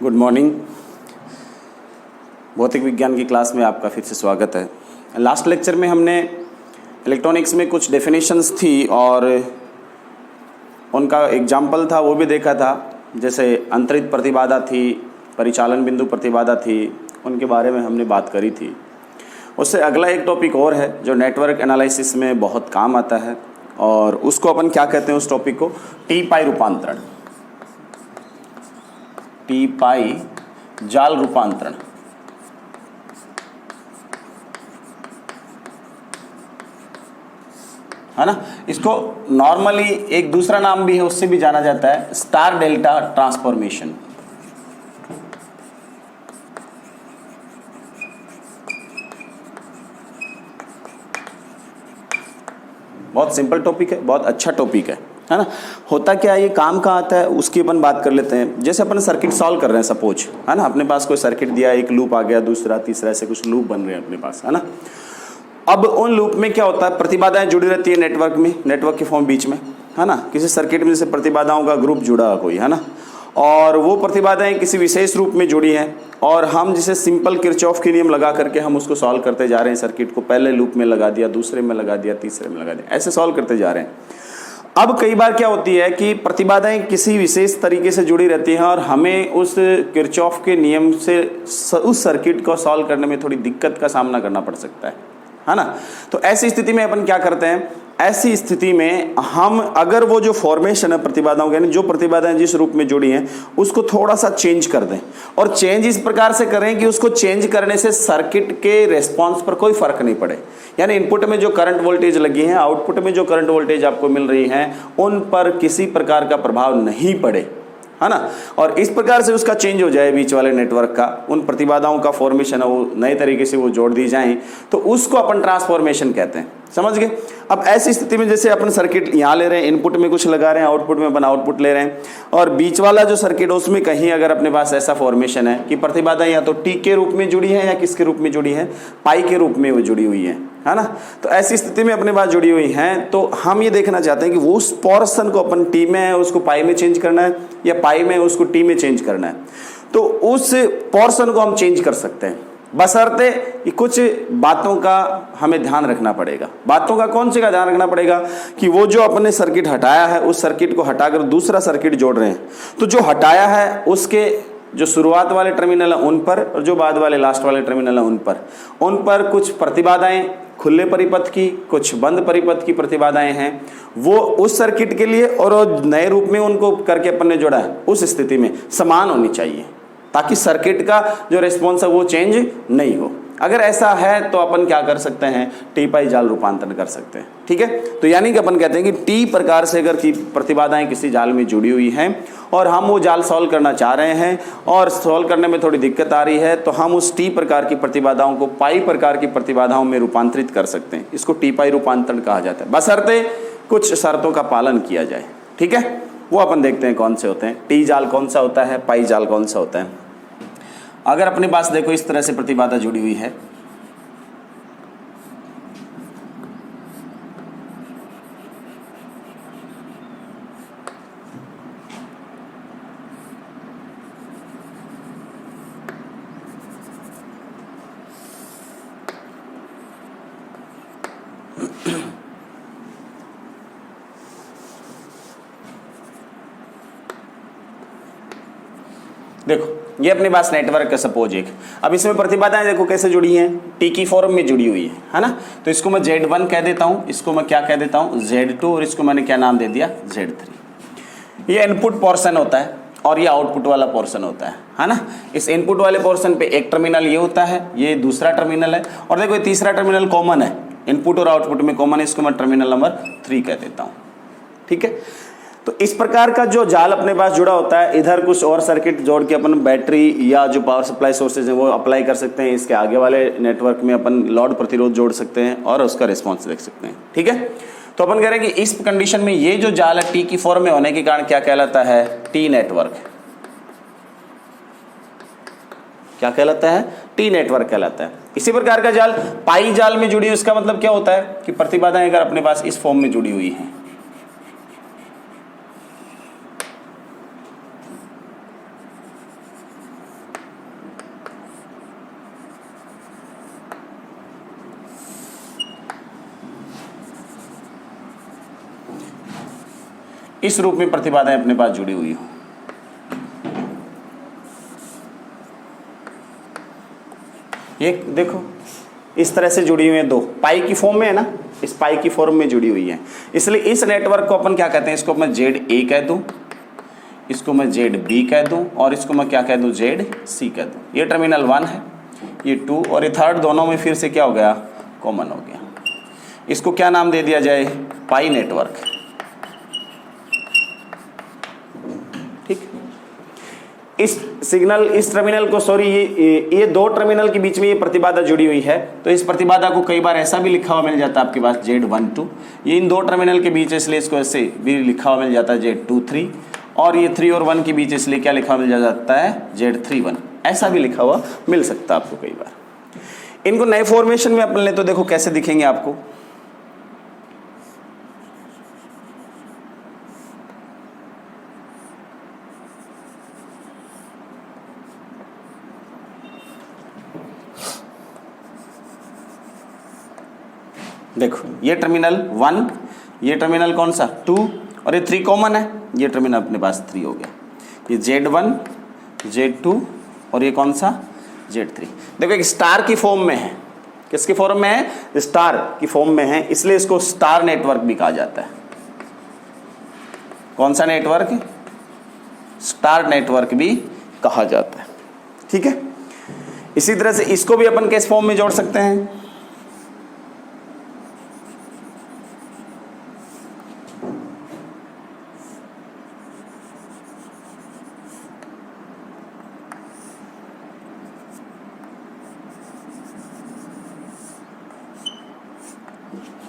Good morning. भौतिक विज्ञान की क्लास में आपका फिर से स्वागत है। लास्ट लेक्चर में हमने इलेक्ट्रॉनिक्स में कुछ डेफिनेशंस थी और उनका एग्जाम्पल था, वो भी देखा था। जैसे अंतरित प्रतिबाधा थी, परिचालन बिंदु प्रतिबाधा थी, उनके बारे में हमने बात करी थी। उससे अगला एक टॉपिक और है जो नेटवर्क एनालिसिस में बहुत काम आता है और उसको अपन क्या कहते हैं, उस टॉपिक को टी पाई रूपांतरण, टी पाई जाल रूपांतरण। है ना। इसको नॉर्मली एक दूसरा नाम भी है, उससे भी जाना जाता है, स्टार डेल्टा ट्रांसफॉर्मेशन। बहुत सिंपल टॉपिक है, बहुत अच्छा टॉपिक है ना। होता क्या है, ये काम कहाँ आता है उसकी अपन बात कर लेते हैं। जैसे अपन सर्किट सॉल्व कर रहे हैं सपोज, है ना। अपने पास कोई सर्किट दिया, एक लूप आ गया, दूसरा तीसरा, ऐसे कुछ लूप बन रहे हैं अपने पास, है ना। अब उन लूप में क्या होता है, प्रतिबाधाएं जुड़ी रहती है नेटवर्क में, नेटवर्क के फॉर्म बीच में, है ना। किसी सर्किट में जैसे प्रतिबाधाओं का ग्रुप जुड़ा कोई, है ना, और वो प्रतिबाधाएं किसी विशेष रूप में जुड़ी हैं और हम जिसे सिंपल किरचॉफ के नियम लगा करके हम उसको सॉल्व करते जा रहे हैं। सर्किट को पहले लूप में लगा दिया, दूसरे में लगा दिया, तीसरे में लगा दिया, ऐसे सॉल्व करते जा रहे हैं। अब कई बार क्या होती है कि प्रतिबाधाएं किसी विशेष तरीके से जुड़ी रहती हैं और हमें उस किरचॉफ के नियम से उस सर्किट को सॉल्व करने में थोड़ी दिक्कत का सामना करना पड़ सकता है ना। तो ऐसी स्थिति में अपन क्या करते हैं, ऐसी स्थिति में हम अगर वो जो फॉर्मेशन है प्रतिबाधाओं के, जो प्रतिबाधाएं जिस रूप में जुड़ी हैं उसको थोड़ा सा चेंज कर दें, और चेंज इस प्रकार से करें कि उसको चेंज करने से सर्किट के रेस्पॉन्स पर कोई फर्क नहीं पड़े। यानी इनपुट में जो करंट वोल्टेज लगी है, आउटपुट में जो करंट वोल्टेज आपको मिल रही है, उन पर किसी प्रकार का प्रभाव नहीं पड़े, है ना। और इस प्रकार से उसका चेंज हो जाए बीच वाले नेटवर्क का, उन प्रतिबाधाओं का फॉर्मेशन है वो नए तरीके से वो जोड़ दी जाएं, तो उसको अपन ट्रांसफॉर्मेशन कहते हैं। समझ गए। अब ऐसी स्थिति में जैसे अपन सर्किट यहाँ ले रहे हैं, इनपुट में कुछ लगा रहे हैं, आउटपुट में अपन आउटपुट ले रहे हैं, और बीच वाला जो सर्किट है उसमें कहीं अगर अपने पास ऐसा फॉर्मेशन है कि प्रतिबाधा या तो टी के रूप में जुड़ी है या किसके रूप में जुड़ी है, पाई के रूप में वो जुड़ी हुई है ना। तो ऐसी स्थिति में अपने पास जुड़ी हुई हैं, तो हम ये देखना चाहते हैं कि वो उस पोर्शन को अपन टी में है उसको पाई में चेंज करना है या पाई में उसको टी में चेंज करना है। तो उस पोर्शन को हम चेंज कर सकते हैं, बशर्ते कि कुछ बातों का हमें ध्यान रखना पड़ेगा। बातों का कौन से का ध्यान रखना पड़ेगा कि वो जो अपने सर्किट हटाया है उस सर्किट को हटाकर दूसरा सर्किट जोड़ रहे हैं, तो जो हटाया है उसके जो शुरुआत वाले टर्मिनल है उन पर और जो बाद वाले लास्ट वाले टर्मिनल है उन पर कुछ प्रतिबाधाएं खुले परिपथ की, कुछ बंद परिपथ की प्रतिबाधाएं हैं, वो उस सर्किट के लिए और नए रूप में उनको करके अपन ने जोड़ा है उस स्थिति में समान होनी चाहिए, ताकि सर्किट का जो रिस्पॉन्स है वो चेंज नहीं हो। अगर ऐसा है तो अपन क्या कर सकते हैं, टी पाई जाल रूपांतरण कर सकते हैं। ठीक है। तो यानी कि अपन कहते हैं कि टी प्रकार से अगर की प्रतिबाधाएं किसी जाल में जुड़ी हुई हैं और हम वो जाल सॉल्व करना चाह रहे हैं और सॉल्व करने में थोड़ी दिक्कत आ रही है, तो हम उस टी प्रकार की प्रतिबाधाओं को पाई प्रकार की प्रतिबाधाओं में रूपांतरित कर सकते हैं। इसको टी पाई रूपांतरण कहा जाता है, बशर्ते कुछ शर्तों का पालन किया जाए। ठीक है। वो अपन देखते हैं कौन से होते हैं। टी जाल कौन सा होता है, पाई जाल कौन सा होता है। अगर अपने पास देखो इस तरह से प्रतिबाधा जुड़ी हुई है, देखो ये अपने पास नेटवर्क है सपोज एक। अब इसमें प्रतिबाधाएं देखो कैसे जुड़ी हैं, टी की फॉर्म में जुड़ी हुई है ना। तो इसको मैं Z1 कह देता हूं, इसको मैं क्या कह देता हूं, Z2, और इसको मैंने क्या नाम दे दिया, Z3। ये इनपुट पोर्शन होता है और ये आउटपुट वाला पोर्शन होता है ना। इस इनपुट वाले पोर्शन पे एक टर्मिनल ये होता है, ये दूसरा टर्मिनल है, और देखो ये तीसरा टर्मिनल कॉमन है, इनपुट और आउटपुट में कॉमन है, इसको मैं टर्मिनल नंबर 3 कह देता हूं। ठीक है। तो इस प्रकार का जो जाल अपने पास जुड़ा होता है, इधर कुछ और सर्किट जोड़ के अपन बैटरी या जो पावर सप्लाई सोर्सेज हैं वो अप्लाई कर सकते हैं। इसके आगे वाले नेटवर्क में अपन लोड प्रतिरोध जोड़ सकते हैं और उसका रिस्पॉन्स देख सकते हैं। ठीक है। तो अपन कह रहे हैं कि इस कंडीशन में ये जो जाल है टी की फॉर्म में होने के कारण क्या कहलाता है, टी नेटवर्क। क्या कहलाता है, टी नेटवर्क कहलाता है। इसी प्रकार का जाल पाई जाल में जुड़ी, उसका मतलब क्या होता है कि प्रतिबाधाएं अगर अपने पास इस फॉर्म में जुड़ी हुई हैं, इस रूप में प्रतिबाधाएं अपने पास जुड़ी हुई हो। ये देखो इस तरह से जुड़ी हुई है, दो पाई की फॉर्म में है ना, इस पाई की फॉर्म में जुड़ी हुई है। इसलिए इस नेटवर्क को अपन क्या कहते हैं, इसको मैं ZA कह दूं, इसको मैं ZB कह दूं, और इसको मैं क्या कह दूं, ZC कह दूं। ये टर्मिनल 1 है, ये 2 और ये थर्ड, दोनों में फिर से क्या हो गया, कॉमन हो गया। इसको क्या नाम दे दिया जाए, पाई नेटवर्क। ठीक, इस सिग्नल, इस टर्मिनल को, सॉरी ये दो टर्मिनल के बीच में ये प्रतिबाधा जुड़ी हुई है, तो इस प्रतिबाधा को कई बार ऐसा भी लिखा हुआ मिल जाता है आपके पास Z12, ये इन दो टर्मिनल के बीच है, इसलिए इसको ऐसे भी लिखा हुआ मिल जाता है Z23, और ये 3 और 1 के बीच, इसलिए क्या लिखा हुआ मिल जाता है, Z31, ऐसा भी लिखा हुआ मिल सकता है आपको कई बार। इनको नए फॉर्मेशन में अपन ले तो देखो कैसे दिखेंगे आपको। देखो ये टर्मिनल 1, ये टर्मिनल कौन सा 2, और ये 3 कॉमन है, ये टर्मिनल अपने पास 3 हो गया। ये Z1, Z2 और ये कौन सा Z3। देखो एक स्टार की फॉर्म में है, किसकी फॉर्म में है, स्टार की फॉर्म में है, इसलिए इसको स्टार नेटवर्क भी कहा जाता है। कौन सा नेटवर्क, स्टार नेटवर्क भी कहा जाता है। ठीक है, इसी तरह से इसको भी अपन किस फॉर्म में जोड़ सकते हैं,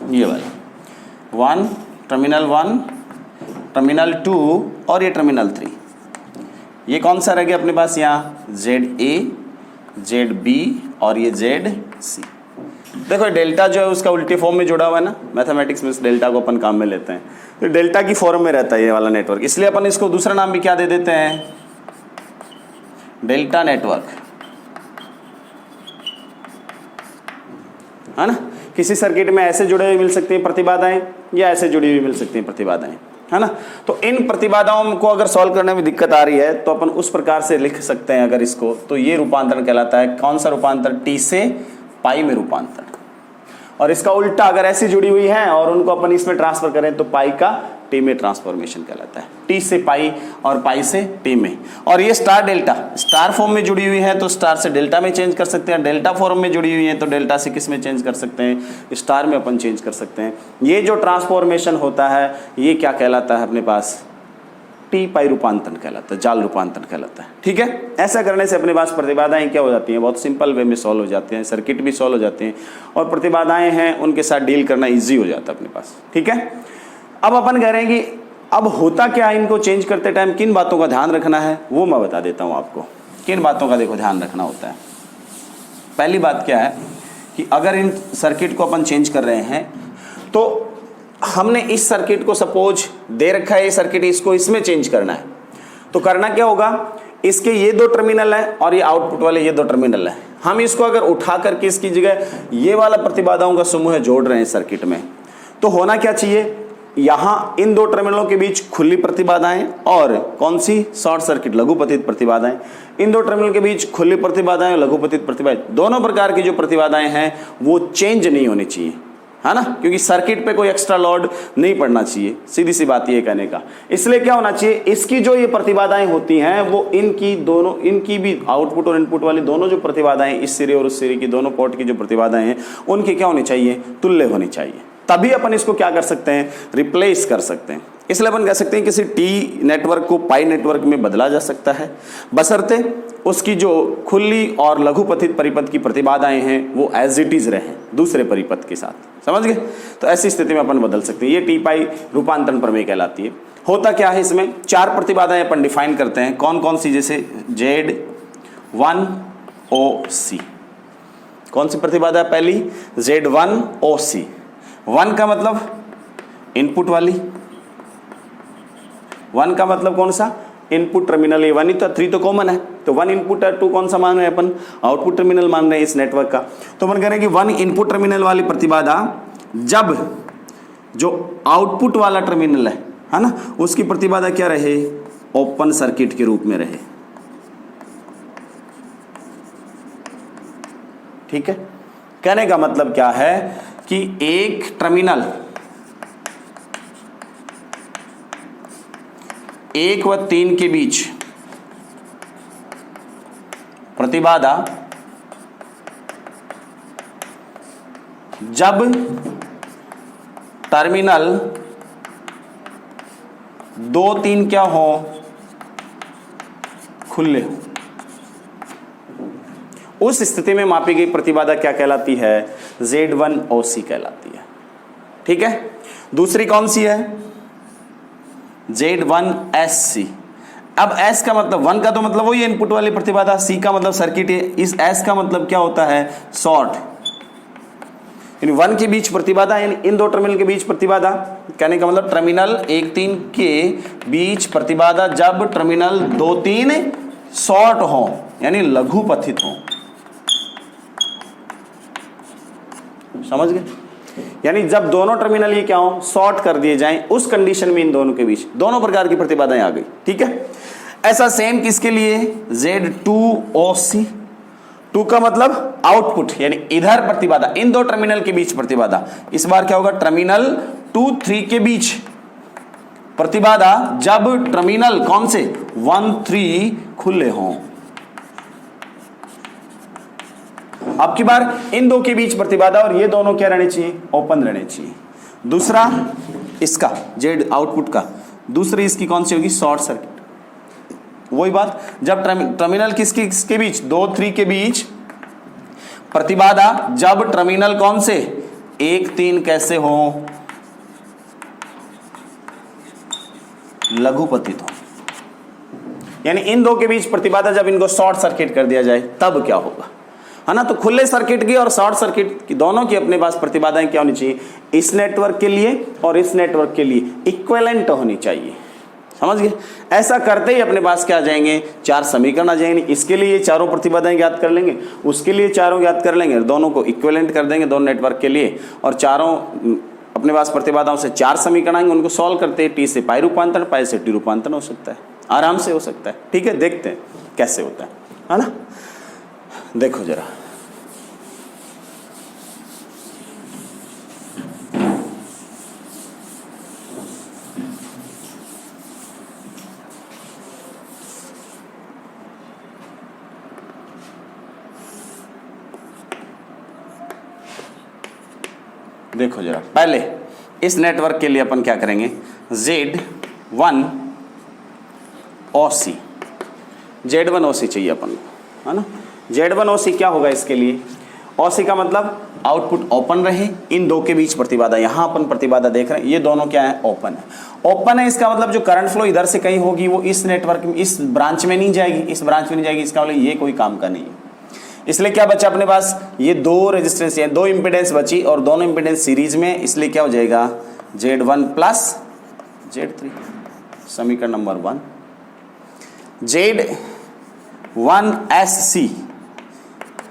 ये वाला 1, टर्मिनल 1, टर्मिनल 2 और ये टर्मिनल 3। ये कौन सा रह गया अपने पास, यहाँ ZA, ZB और ये ZC। देखो डेल्टा जो है उसका उल्टी फॉर्म में जुड़ा हुआ है ना, मैथमेटिक्स में इस डेल्टा को अपन काम में लेते हैं, तो डेल्टा की फॉर्म में रहता है ये वाला नेटवर्क, इसलिए अपन इसको दूसरा नाम भी क्या दे देते हैं, डेल्टा नेटवर्क, है ना। किसी सर्किट में ऐसे जुड़े हुए मिल सकती हैं प्रतिबाधाएं, या ऐसे जुड़ी हुई मिल सकती हैं प्रतिबाधाएं, है ना। तो इन प्रतिबाधाओं को अगर सॉल्व करने में दिक्कत आ रही है तो अपन उस प्रकार से लिख सकते हैं अगर इसको, तो ये रूपांतरण कहलाता है, कौन सा रूपांतरण, T से पाई में रूपांतरण। और इसका उल्टा अगर ऐसी जुड़ी हुई है और उनको अपन इसमें ट्रांसफर करें तो पाई का टी में ट्रांसफॉर्मेशन कहलाता है, टी से पाई और पाई से टी में। और ये स्टार डेल्टा, स्टार फॉर्म में जुड़ी हुई है तो स्टार से डेल्टा में चेंज कर सकते हैं, डेल्टा फॉर्म में जुड़ी हुई है तो डेल्टा से किस में चेंज कर सकते हैं, स्टार में अपन चेंज कर सकते हैं। ये जो ट्रांसफॉर्मेशन होता है ये क्या कहलाता है अपने पास, टी पाई रूपांतरण कहलाता है, जाल रूपांतरण कहलाता है। ठीक है, ऐसा करने से अपने पास प्रतिबाधाएं क्या हो जाती हैं, बहुत सिंपल वे में सॉल्व हो जाते हैं, सर्किट भी सॉल्व हो जाते हैं और प्रतिबाधाएं हैं उनके साथ डील करना इजी हो जाता है अपने पास। ठीक है, अब अपन कह रहे हैं कि अब होता क्या है, इनको चेंज करते टाइम किन बातों का ध्यान रखना है वो मैं बता देता हूँ आपको। किन बातों का देखो ध्यान रखना होता है। पहली बात क्या है कि अगर इन सर्किट को अपन चेंज कर रहे हैं तो हमने इस सर्किट को सपोज दे रखा है, ये सर्किट इसको इसमें चेंज करना है, तो करना क्या होगा, इसके ये दो टर्मिनल है और ये आउटपुट वाले ये दो टर्मिनल है, हम इसको अगर उठा करके इसकी जगह ये वाला प्रतिबाधाओं का समूह जोड़ रहे हैं सर्किट में, तो होना क्या चाहिए, यहाँ इन दो टर्मिनलों के बीच खुली प्रतिबाधाएं और कौन सी, शॉर्ट सर्किट लघुपतित प्रतिबाधाएं। इन दो टर्मिनल के बीच खुली प्रतिबाधाएं और लघुपतित प्रतिबाधाएं, दोनों प्रकार की जो प्रतिबाधाएं हैं वो चेंज नहीं होनी चाहिए, है ना, क्योंकि सर्किट पे कोई एक्स्ट्रा लोड नहीं पड़ना चाहिए, सीधी सी बात ये कहने का। इसलिए क्या होना चाहिए, इसकी जो ये प्रतिबाधाएं होती हैं वो इनकी दोनों, इनकी भी आउटपुट और इनपुट वाली दोनों जो प्रतिबाधाएं, इस सिरे और उस सिरे की दोनों पोर्ट की जो प्रतिबाधाएं हैं उनकी क्या होनी चाहिए, तुल्य होनी चाहिए, तभी अपन इसको क्या कर सकते हैं, रिप्लेस कर सकते हैं। इसलिए अपन कह सकते हैं किसी टी नेटवर्क को पाई नेटवर्क में बदला जा सकता है, बशर्ते उसकी जो खुली और लघुपतित परिपथ की प्रतिबाधाएं हैं वो एज इट इज रहें दूसरे परिपथ के साथ, समझ गए। तो ऐसी स्थिति में अपन बदल सकते हैं, ये टी पाई रूपांतरण प्रमेय कहलाती है। होता क्या है, इसमें चार प्रतिबाधाएं अपन डिफाइन करते हैं, कौन कौन सी, जैसे Z1OC, कौन सी प्रतिबाधा है पहली, Z1OC। 1 का मतलब इनपुट वाली, 1 का मतलब कौन सा, इनपुट टर्मिनल, ये 1 ही तो, 3 तो कॉमन है, तो 1 इनपुट है, 2 कौन सा मान रहे हैं अपन, आउटपुट टर्मिनल मान रहे हैं इस नेटवर्क का। तो अपन कह रहे हैं कि 1 इनपुट टर्मिनल वाली प्रतिबाधा जब जो आउटपुट वाला टर्मिनल है है ना, उसकी प्रतिबाधा क्या रहे, ओपन सर्किट के रूप में रहे। ठीक है, कहने का मतलब क्या है कि एक टर्मिनल 1 व 3 के बीच प्रतिबाधा जब टर्मिनल 2, 3 क्या हो, खुले हो, उस स्थिति में मापी गई प्रतिबाधा क्या कहलाती है, Z1OC कहलाती है। ठीक है, दूसरी कौन सी है, Z1SC। अब S का मतलब 1 का तो मतलब वही इनपुट वाली प्रतिबाधा, C का मतलब सर्किट है, इस S का मतलब क्या होता है, शॉर्ट, यानी 1 के बीच प्रतिबाधा, यानी इन दो टर्मिनल के बीच प्रतिबाधा। कहने का मतलब टर्मिनल 1, 3 के बीच प्रतिबाधा जब टर्मिनल 2, 3 शॉर्ट हो, यानी लघुपथित हो। समझ गए, यानी जब दोनों टर्मिनल ये क्या हो, शॉर्ट कर दिए जाएं, उस कंडीशन में इन दोनों के बीच दोनों प्रकार की प्रतिबाधाएं आ गई। ठीक है, ऐसा सेम किसके लिए, Z2OC। 2 का मतलब आउटपुट, यानी इधर प्रतिबाधा, इन दो टर्मिनल के बीच प्रतिबाधा। इस बार क्या होगा, टर्मिनल 2, 3 के बीच प्रतिबाधा जब टर्मिनल कौन से, 1, 3 खुले हों। अब की बार इन दो के बीच प्रतिबाधा और ये दोनों क्या रहने चाहिए, ओपन रहने चाहिए। दूसरा इसका जेड आउटपुट का, दूसरी इसकी कौन सी होगी, शॉर्ट सर्किट। वही बात, जब टर्मिनल किसके बीच, 2, 3 के बीच प्रतिबाधा जब टर्मिनल कौन से, 1, 3 कैसे हो, लघुपतित हो, यानी इन दो के बीच प्रतिबाधा जब इनको शॉर्ट सर्किट कर दिया जाए तब क्या होगा, है ना। तो खुले सर्किट की और शॉर्ट सर्किट की दोनों की अपने पास प्रतिबाधाएं क्या होनी चाहिए, इस नेटवर्क के लिए और इस नेटवर्क के लिए इक्विवेलेंट होनी चाहिए। समझ गए, ऐसा करते ही अपने पास क्या आ जाएंगे, 4 समीकरण आ जाएंगे। इसके लिए चारों प्रतिबाधाएं ज्ञात कर लेंगे, उसके लिए चारों ज्ञात कर लेंगे, दोनों को इक्विवेलेंट कर देंगे दोनों नेटवर्क के लिए, और चारों अपने पास प्रतिबाधाओं से 4 समीकरण आएंगे, उनको सॉल्व करते हैं, टी से पाई रूपांतरण, पाई से टी रूपांतरण हो सकता है, आराम से हो सकता है। ठीक है, देखते हैं कैसे होता है ना। देखो जरा, देखो जरा, पहले इस नेटवर्क के लिए अपन क्या करेंगे, Z1OC, Z1OC चाहिए अपन को, है ना। Z1OC क्या होगा इसके लिए, OC का मतलब आउटपुट ओपन रहे, इन दो के बीच प्रतिबाधा, यहां अपन प्रतिबाधा देख रहे हैं, ये दोनों क्या है, ओपन है। ओपन है इसका मतलब जो करंट फ्लो इधर से कहीं होगी वो इस नेटवर्क में, इस ब्रांच में नहीं जाएगी, इस ब्रांच में नहीं जाएगी, इसका मतलब ये कोई काम का नहीं है। इसलिए क्या बचा अपने पास, ये 2 रेजिस्टेंस, 2 इंपीडेंस बची और दोनों इंपीडेंस सीरीज में, इसलिए क्या हो जाएगा, Z1 प्लस Z3, समीकरण नंबर 1। Z1SC,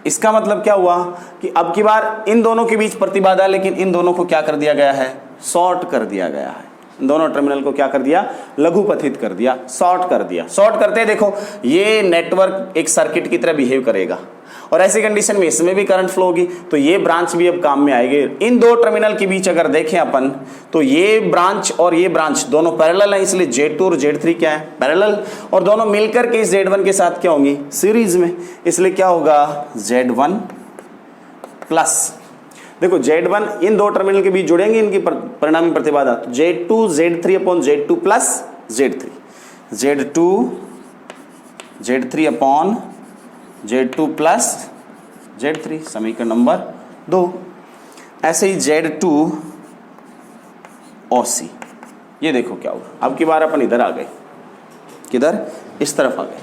इसका मतलब क्या हुआ कि अब की बार इन दोनों के बीच प्रतिबाधा, लेकिन इन दोनों को क्या कर दिया गया है, शॉर्ट कर दिया गया है। दोनों टर्मिनल को क्या कर दिया, लघुपथित कर दिया, शॉर्ट कर दिया। शॉर्ट करते देखो ये नेटवर्क एक सर्किट की तरह बिहेव करेगा, और ऐसी कंडीशन में इसमें भी करंट फ्लो होगी, तो ये ब्रांच भी अब काम में आएगी। इन दो टर्मिनल के बीच अगर देखें अपन, तो ये ब्रांच और ये ब्रांच दोनों पैरेलल है, इसलिए Z2 और Z3 क्या है, पैरेलल, और दोनों मिलकर के इस Z1 के साथ क्या होंगी, सीरीज में, इसलिए क्या होगा, Z1 प्लस, देखो Z1 इन दो टर्मिनल के बीच जुड़ेंगे, इनकी परिणामी प्रतिबाधा Z2 Z3 upon Z2 plus Z3, Z2 Z3 upon Z2 plus Z3, समीकरण नंबर 2। ऐसे ही Z2OC, ये देखो क्या हुआ, अब की बार अपन इधर आ गए, किधर, इस तरफ आ गए।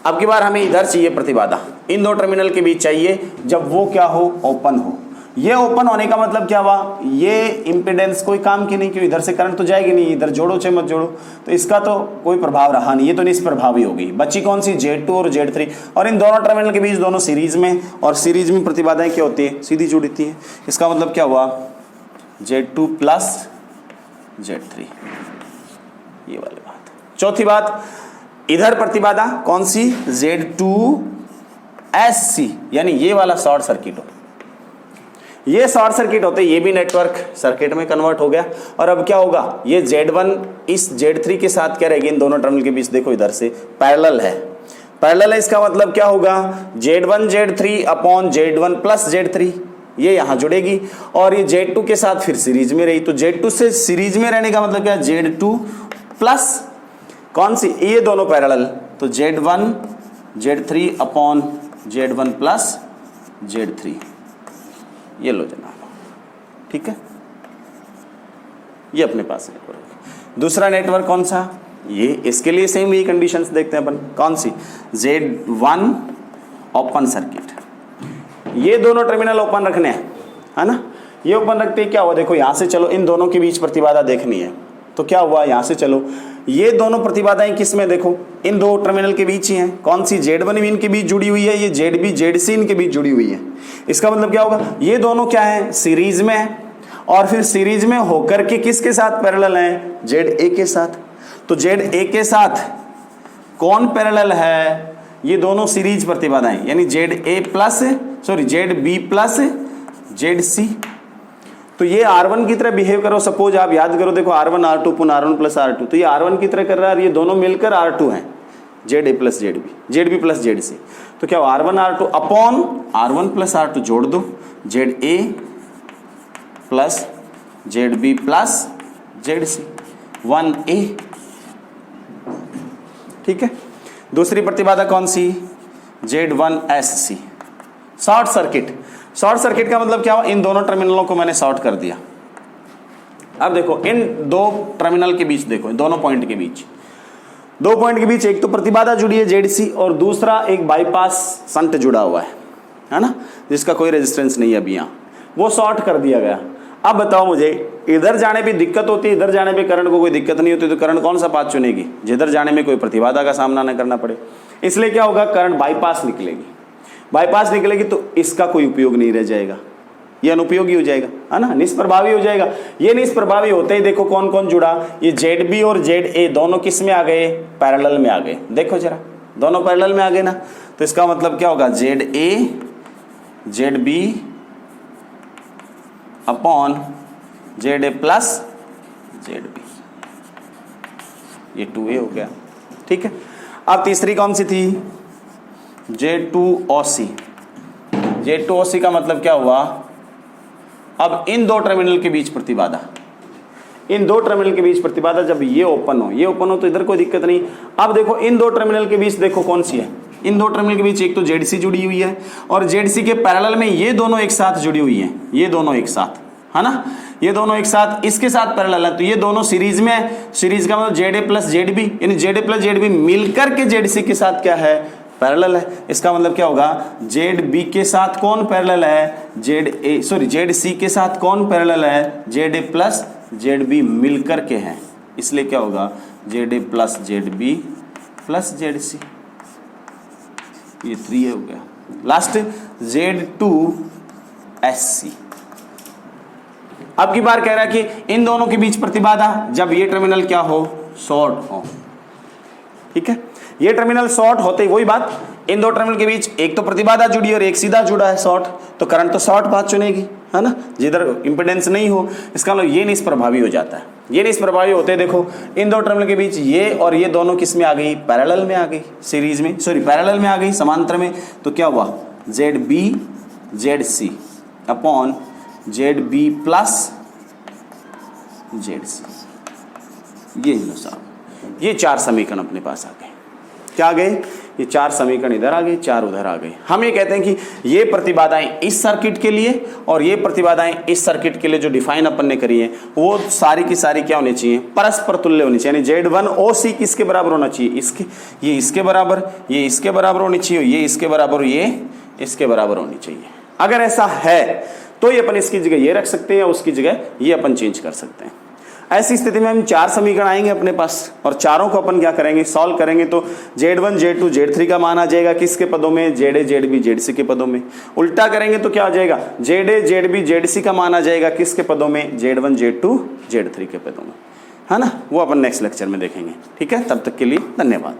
अब की बार हमें इधर चाहिए प्रतिबाधा, इन दो टर्मिनल के बीच चाहिए जब वो क्या हो, ओपन हो। ये ओपन होने का मतलब क्या हुआ, ये इंपेडेंस कोई काम की नहीं, क्यों, इधर से करंट तो जाएगी नहीं, इधर जोड़ो चाहे मत जोड़ो, तो इसका तो कोई प्रभाव रहा नहीं, ये तो निष्प्रभावी होगी। बची कौन सी, Z2 और Z3, और इन दोनों टर्मिनल के बीच दोनों सीरीज में, और सीरीज में प्रतिबाधाएं क्या होती है, सीधी जुड़ती है। इसका मतलब क्या हुआ, Z2 प्लस Z3, ये वाली बात। चौथी बात, इधर प्रतिबाधा कौन सी, Z2SC, यानी ये वाला शॉर्ट सर्किट हो, ये शॉर्ट सर्किट होते ये भी नेटवर्क सर्किट में कन्वर्ट हो गया। और अब क्या होगा, ये Z1 इस Z3 के साथ क्या रहेगी, इन दोनों टर्मिनल के बीच देखो इधर से पैरेलल है, पैरेलल है, इसका मतलब क्या होगा, Z1 Z3 upon Z1 plus Z3, ये यहां जुड़ेगी और ये Z2 के साथ फिर सीरीज में रही, तो Z2 से सीरीज में रहने का मतलब क्या, Z2 प्लस कौन सी, ये दोनों पैरेलल, तो Z1 Z3 upon Z1 plus Z3, ये लो जनाब, ठीक है। ये अपने पास नेटवर्क। दूसरा नेटवर्क कौन सा, ये, इसके लिए सेम ये कंडीशंस देखते हैं अपन, कौन सी, Z1 ओपन सर्किट, ये दोनों टर्मिनल ओपन रखने हैं, है ना, ये ओपन रखते ही क्या हुआ, देखो यहां से चलो, इन दोनों के बीच प्रतिबाधा देखनी है, तो क्या हुआ, यहां से चलो, ये दोनों प्रतिबाधाएं किस में, देखो इन दो टर्मिनल के बीच ही हैं, कौन सी, Z1 भी इनके बीच जुड़ी हुई है, ये ZB ZC इनके बीच जुड़ी हुई है। इसका मतलब क्या होगा, ये दोनों क्या है, सीरीज में है, और फिर सीरीज में होकर के किसके साथ पैरेलल हैं, ZA के साथ। तो ZA के साथ कौन पैरेलल है, ये दोनों सीरीज प्रतिबाधाएं, यानी ZB प्लस ZC। तो ये R1 की तरह बिहेव करो, सपोज आप याद करो, देखो R1 R2 पुनः R1 प्लस R2, तो ये R1 की तरह कर रहा है, ये दोनों मिलकर R2 हैं, ZA plus ZB plus ZC। तो क्या R1 R2 upon R1 plus R2 जोड़ दो, ZA plus ZB plus ZC 1A, ठीक है। दूसरी प्रतिबाधा कौन सी, Z1SC, short circuit. Short circuit का मतलब क्या हुआ, इन दोनों टर्मिनलों को मैंने शॉर्ट कर दिया। अब देखो इन दो टर्मिनल के बीच, देखो दोनों पॉइंट के बीच, दो पॉइंट के बीच एक तो प्रतिबाधा जुड़ी है ZC, और दूसरा एक बाईपास संट जुड़ा हुआ है ना, जिसका कोई रेजिस्टेंस नहीं है अभी यहाँ, वो शॉर्ट कर दिया गया। अब बताओ मुझे, इधर जाने पे दिक्कत होती है, इधर जाने पे करंट को कोई दिक्कत नहीं होती, तो करंट कौन सा पाथ चुनेगी, जिधर जाने में कोई प्रतिबाधा का सामना न करना पड़े। इसलिए क्या होगा, करंट बाईपास निकलेगी, बाईपास निकलेगी तो इसका कोई उपयोग नहीं रह जाएगा, ये अनुपयोगी हो जाएगा, है ना, निष्प्रभावी हो जाएगा। ये निष्प्रभावी होते ही देखो कौन कौन जुड़ा, ये ZB और ZA दोनों किस में आ गए, पैरेलल में आ गए, देखो जरा दोनों पैरेलल में आ गए ना, तो इसका मतलब क्या होगा, ZA ZB upon ZA plus ZB, ये 2A हो गया, ठीक है। अब तीसरी कौन सी थी, J2OC। J2OC का मतलब क्या हुआ, अब इन दो टर्मिनल के बीच प्रतिबाधा, इन दो टर्मिनल के बीच प्रतिबाधा जब ये ओपन हो, ये ओपन हो तो इधर कोई दिक्कत नहीं। अब देखो इन दो टर्मिनल के बीच देखो कौन सी है, इन दो टर्मिनल के बीच एक तो ZC जुड़ी हुई है, और ZC के पैरेलल में ये दोनों एक साथ जुड़ी हुई हैं, ये दोनों एक साथ, है ना, ये दोनों एक साथ इसके साथ पैरेलल है, तो ये दोनों सीरीज में है। सीरीज का मतलब ZA प्लस ZB, यानी ZA प्लस ZB मिलकर के ZC के साथ क्या है, पैरेलल है। इसका मतलब क्या होगा, ZB के साथ कौन पैरेलल है, ZC के साथ कौन पैरेलल है, ZA प्लस ZB मिलकर के हैं, इसलिए क्या होगा, ZA plus ZB plus ZC, ये 3 हो गया। Last Z2SC। अब की बार कह रहा है कि इन दोनों के बीच प्रतिबाधा जब ये टर्मिनल क्या हो, शॉर्ट हो, ठीक है। ये टर्मिनल शॉर्ट होते ही वही बात, इन दो टर्मिनल के बीच एक तो प्रतिबाधा जुड़ी और एक सीधा जुड़ा है शॉर्ट, तो करंट तो शॉर्ट पाथ चुनेगी, है ना, जिधर इंपेडेंस नहीं हो। इसका मतलब ये निष्प्रभावी हो जाता है। ये निष्प्रभावी होते हैं, देखो इन दो टर्मिनल के बीच ये और ये दोनों किस में आ गई, पैरेलल में आ गई, सीरीज में, सॉरी पैरेलल में आ गई, समांतर में। तो क्या हुआ, ZB ZC upon ZB plus ZC, ये लो साहब, ये 4 समीकरण अपने पास आ गए। क्या आ गए, ये 4 समीकरण इधर आ गए, 4 उधर आ गए। हम ये कहते हैं कि ये प्रतिबाधाएं इस सर्किट के लिए और ये प्रतिबाधाएं इस सर्किट के लिए जो डिफाइन अपन ने करी है, वो सारी की सारी क्या होनी चाहिए, परस्पर तुल्य होनी चाहिए। यानी Z1OC किसके बराबर होना चाहिए, इसके, ये इसके बराबर, ये इसके बराबर होनी चाहिए, ये इसके बराबर, ये इसके बराबर होनी चाहिए। अगर ऐसा है तो ये अपन इसकी जगह ये रख सकते हैं, उसकी जगह ये अपन चेंज कर सकते हैं। ऐसी स्थिति में हम 4 समीकरण आएंगे अपने पास, और चारों को अपन क्या करेंगे, सॉल्व करेंगे। तो Z1 Z2 Z3 का मान आ जाएगा किसके पदों में, ZA ZB ZC के पदों में। उल्टा करेंगे तो क्या आ जाएगा, ZA ZB ZC का मान आ जाएगा किसके पदों में, Z1 Z2 Z3 के पदों में। है ना, वो अपन नेक्स्ट लेक्चर में देखेंगे। ठीक है, तब तक के लिए धन्यवाद।